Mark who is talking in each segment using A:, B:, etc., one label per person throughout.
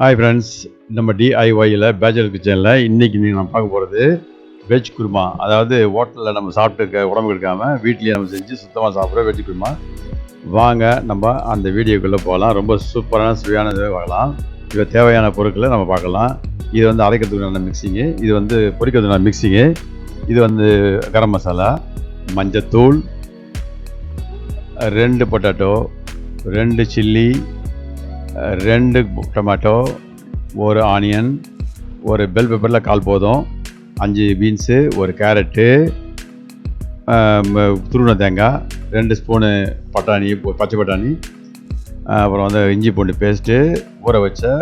A: Hi friends, நம்ம டிஐஒயில் bachelor கிச்சனில் இன்றைக்கி நம்ம பார்க்க போகிறது வெஜ் குருமா. அதாவது ஹோட்டலில் நம்ம சாப்பிட்டு உடம்பு எடுக்காமல் வீட்லேயே நம்ம செஞ்சு சுத்தமாக சாப்பிட்ற வெஜ் குருமா. வாங்க நம்ம அந்த வீடியோக்குள்ளே போகலாம். ரொம்ப சூப்பரான சுவையானது வாங்கலாம். இது தேவையான பொருட்களை நம்ம பார்க்கலாம். இது வந்து அரைக்கிறதுக்கான மிக்சிங்கு, இது வந்து பொரிக்கிறதுக்கான மிக்சிங்கு, இது வந்து கரம் மசாலா, மஞ்சத்தூள், 2 பொட்டேட்டோ, 2 சில்லி, 2 டொமேட்டோ, 1 ஆனியன், ஒரு பெல் பெப்பரில் 1/4 போதும், 5 பீன்ஸு, 1 கேரட்டு, துருவின தேங்காய், 2 ஸ்பூனு பட்டாணி, பச்சை பட்டாணி, அப்புறம் வந்து இஞ்சி பூண்டு பேஸ்ட்டு, ஊற வச்ச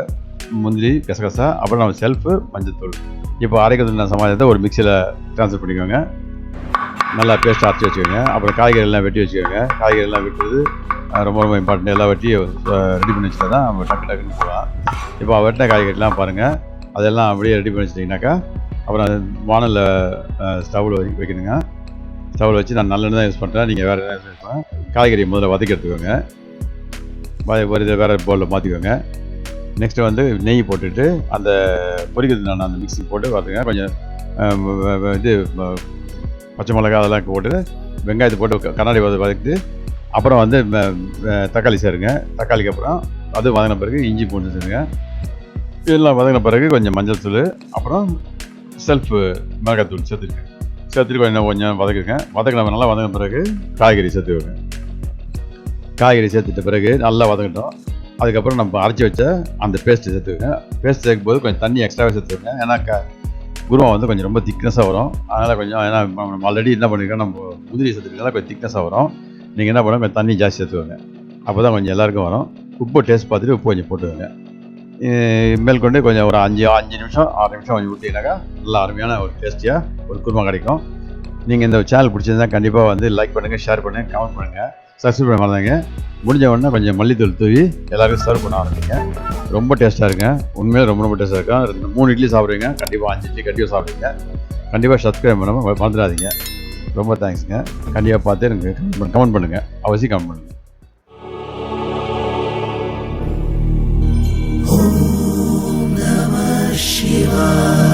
A: முந்திரி, கசகசா, அப்புறம் நம்ம செல்ஃபு, மஞ்சத்தூள். இப்போ அரைக்கிறதுக்கு சமாளியத்தை ஒரு மிக்சியில் ட்ரான்ஸ்ஃபர் பண்ணிக்கோங்க. நல்லா பேஸ்ட் அரைச்சி வச்சுக்கோங்க. அப்புறம் காய்கறியெல்லாம் வெட்டி வச்சுக்கோங்க. காய்கறியெல்லாம் வெட்டுறது ரொம்ப ரொம்ப இம்பார்ட்டன்ட். எல்லாம் வெட்டி ரெடி பண்ணி வச்சுட்டா தான் நம்ம டக்குன்னு போகலாம். இப்போ வெட்டின காய்கறிலாம் பாருங்கள், அதெல்லாம் அப்படியே ரெடி பண்ணி வச்சிட்டிங்கனாக்கா அப்புறம் வானலில் ஸ்டவ்வில் வைக்கணுங்க. ஸ்டவ்வில் வச்சு நான் நல்லெண்ணெய் தான் யூஸ் பண்ணுறேன். நீங்கள் வேறு என்ன யூஸ் பண்ணுறேன். காய்கறியை முதல்ல வதக்கி எடுத்துக்கோங்க. வேறு பவுலில் மாற்றிக்கோங்க. நெக்ஸ்ட்டு வந்து நெய் போட்டுட்டு அந்த பொரிக்கிறது நான் அந்த மிக்ஸி போட்டு வதக்குங்க. கொஞ்சம் இது பச்சை மிளகாய் அதெல்லாம் போட்டு வெங்காயத்தை போட்டு கண்ணாடி வதக்கிட்டு அப்புறம் வந்து தக்காளி சேருங்க. தக்காளிக்கு அப்புறம் அது வதங்கின பிறகு இஞ்சி பூண்டு சேருங்க. இதெல்லாம் வதங்கின பிறகு கொஞ்சம் மஞ்சள் தூள், அப்புறம் செல்ஃபு மிளகாத்தூள் சேர்த்துட்டு கொஞ்சம் வதக்குங்க. நல்லா வதங்கின பிறகு காய்கறி சேர்த்துக்கோங்க. காய்கறி சேர்த்துட்ட பிறகு நல்லா வதங்கட்டும். அதுக்கப்புறம் நம்ம அரைச்சி வச்ச அந்த பேஸ்ட்டு சேர்த்துக்கோங்க. பேஸ்ட் சேர்க்கும்போது கொஞ்சம் தண்ணி எக்ஸ்ட்ராவே சேர்த்துக்கோங்க. ஏன்னா குருமா வந்து கொஞ்சம் ரொம்ப திக்னஸாக வரும். அதனால் கொஞ்சம் ஏன்னா நம்ம ஆல்ரெடி என்ன பண்ணியிருக்கோம், நம்ம முந்திரி சேர்த்துக்கிறதுனால கொஞ்சம் திக்னஸாக வரும். நீங்கள் என்ன பண்ணணும், கொஞ்சம் தண்ணி ஜாஸ்தி சேர்த்துக்கோங்க. அப்போ தான் கொஞ்சம் எல்லாருக்கும் வரும். உப்பு டேஸ்ட் பார்த்துட்டு உப்பு கொஞ்சம் போட்டுக்கோங்க. மேற்கொண்டு கொஞ்சம் ஒரு 5 நிமிஷம் 6 நிமிஷம் கொஞ்சம் ஊற்றினாக்கா நல்லா அருமையான ஒரு டேஸ்டியாக ஒரு குருமா கிடைக்கும். நீங்கள் இந்த சேனல் பிடிச்சிருந்தா கண்டிப்பாக வந்து லைக் பண்ணுங்கள், ஷேர் பண்ணுங்கள், கமெண்ட் பண்ணுங்கள், சப்ஸ்கிரைப் பண்ண மறந்துங்க. முடிஞ்ச உடனே கொஞ்சம் மல்லித்தூள் தூவி எல்லாருக்கும் சர்வ் பண்ண ஆரம்பிங்க. ரொம்ப டேஸ்ட்டாக இருக்குங்க. உண்மையிலே ரொம்ப டேஸ்ட்டாக இருக்கும். 3 இட்லி சாப்பிடுவீங்க, கண்டிப்பாக 5 இட்லி கண்டிப்பாக சாப்பிடுவீங்க. கண்டிப்பாக சப்ஸ்கிரைப் பண்ணாமல் மறந்துடாதீங்க. ரொம்ப தேங்க்ஸுங்க. கண்டிப்பாக பார்த்து எனக்கு கமெண்ட் பண்ணுங்கள். அவசியம் கமெண்ட் பண்ணுங்கள்.
B: Om Namah Shivaya.